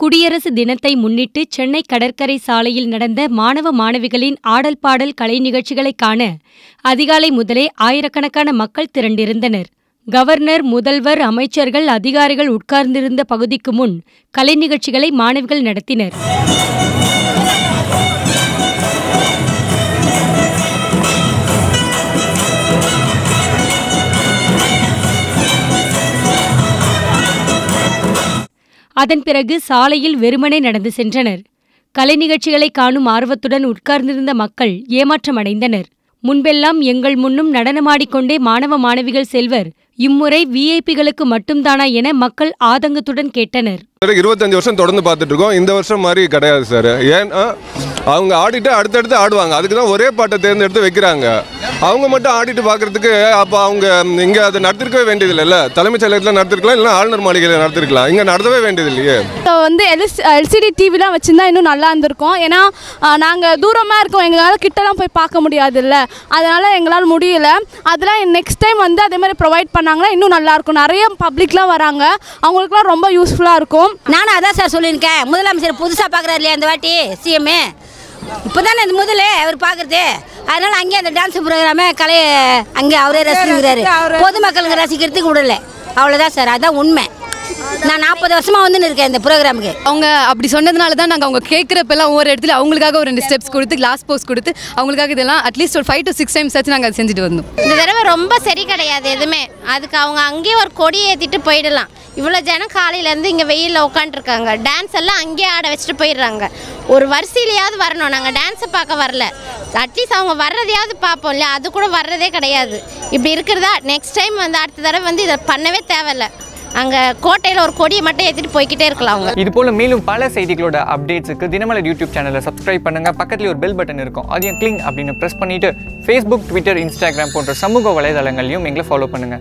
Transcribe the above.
குடியரசு தினத்தை முன்னிட்டு சென்னை கடற்கரை சாலையில் நடந்த மாணவ மாணவிகளின் ஆடல் பாடல் கலை நிகழ்ச்சிகளை காண அதிகாலை முதலே ஆயிரக்கணக்கான மக்கள் திரண்டிருந்தனர். கவர்னர், முதல்வர், அமைச்சர்கள், அதிகாரிகள் உட்கார்ந்திருந்த பகுதிக்கு முன் கலை நிகழ்ச்சிகளை மாணவிகள் நடத்தினர். அதன் பிறகு சாலையில் வெறுமனே நடந்து சென்றனர். கலை நிகழ்ச்சிகளை காணும் ஆர்வத்துடன் உட்கார்ந்திருந்த மக்கள் ஏமாற்றமடைந்தனர். முன்பெல்லாம் எங்கள் முன்னும் நடனமாடிக்கொண்டே மாணவ மாணவிகள் செல்வர், இம்முறை விஐபிகளுக்கு மட்டும்தானா என மக்கள் ஆதங்கத்துடன் கேட்டனர். 25 வருஷம் தொடர்ந்து பார்த்துட்டு இருக்கோம். இந்த வருஷம் மாதிரி கிடையாது சார். ஏன்னா அவங்க ஆடிட்டு அடுத்தடுத்து ஆடுவாங்க. அதுக்கு தான் ஒரே பாட்டை தேர்ந்தெடுத்து வைக்கிறாங்க. அவங்க மட்டும் ஆடிட்டு பார்க்கறதுக்கு அப்போ அவங்க இங்கே அதை நடத்திருக்கவே வேண்டியதில்லைல்ல. தலைமைச் செயலகத்தில் நடத்திருக்கலாம், இல்லை ஆளுநர் மாளிகையில் நடத்திருக்கலாம். இங்கே நடத்தவே வேண்டியது இல்லையே. இப்போ வந்து எல்சிடி டிவிலாம் வச்சுருந்தா இன்னும் நல்லா இருந்திருக்கும். ஏன்னா நாங்கள் தூரமாக இருக்கோம், எங்களால் கிட்டலாம் போய் பார்க்க முடியாதுல்ல. அதனால் எங்களால் முடியல. அதெல்லாம் நெக்ஸ்ட் டைம் வந்து அதே மாதிரி ப்ரொவைட் பண்ணாங்கன்னா இன்னும் நல்லாயிருக்கும். நிறைய பப்ளிக்லாம் வராங்க, அவங்களுக்குலாம் ரொம்ப யூஸ்ஃபுல்லாக இருக்கும். நானும் அதான் சார் சொல்லியிருக்கேன். முதலமைச்சர் புதுசாக பார்க்குறாரு இல்லையா இந்த வாட்டி சிஎம், இப்போ தானே இந்த முதல்ல அவர் பார்க்குறது. அதனால் அங்கேயே அந்த டான்ஸ் ப்ரோக்ராமை கலையை அங்கே அவரே ரசிக்கிறாரு. பொதுமக்களுக்கு ரசிக்கிறதுக்கு விடலை. அவ்வளோதான் சார், அதுதான் உண்மை. நான் 40 வருஷமாக வந்துன்னு இருக்கேன் இந்த ப்ரோக்ராமுக்கு. அவங்க அப்படி சொன்னதுனால தான் நாங்கள் அவங்க கேட்குறப்பெல்லாம் ஒவ்வொரு இடத்துல அவங்களுக்காக ஒரு 2 ஸ்டெப்ஸ் கொடுத்து கிளாஸ் போஸ்ட் கொடுத்து அவங்களுக்காக இதெல்லாம் அட்லீஸ்ட் ஒரு 5 to 6 டைம்ஸ் ஆச்சு நாங்கள் அதை செஞ்சுட்டு வந்தோம். இந்த தடவை ரொம்ப சரி கிடையாது எதுவுமே. அதுக்கு அவங்க அங்கேயே ஒரு கொடியை ஏற்றிட்டு போயிடலாம். இவ்வளோ ஜனம் காலையிலேருந்து இங்கே வெயிலில் உட்காந்துருக்காங்க. டான்ஸ் எல்லாம் அங்கேயே ஆட வச்சுட்டு போயிடுறாங்க. ஒரு வரிசையிலையாவது வரணும். நாங்கள் டான்ஸை பார்க்க வரல, அட்லீஸ்ட் அவங்க வர்றதையாவது பார்ப்போம் இல்லையா. அது கூட வர்றதே கிடையாது. இப்படி இருக்கிறதா நெக்ஸ்ட் டைம் வந்து அடுத்த தடவை வந்து இதை பண்ணவே தேவையில்லை. அங்கே கோட்டையில் ஒரு கொடியை மட்டும் ஏற்றிட்டு போய்கிட்டே இருக்கலாம் அவங்க. இது போல மேலும் பல செய்திகளோட அப்டேட்ஸுக்கு தினமலர் யூடியூப் சேனலை சப்ஸ்கிரைப் பண்ணுங்க. பக்கத்தில் ஒரு பெல் பட்டன் இருக்கும், அதையும் கிளிக் அப்படின்னு ப்ரெஸ் பண்ணிட்டு Facebook, Twitter, Instagram போன்ற சமூக வலைதளங்களையும் எங்களை ஃபாலோ பண்ணுங்க.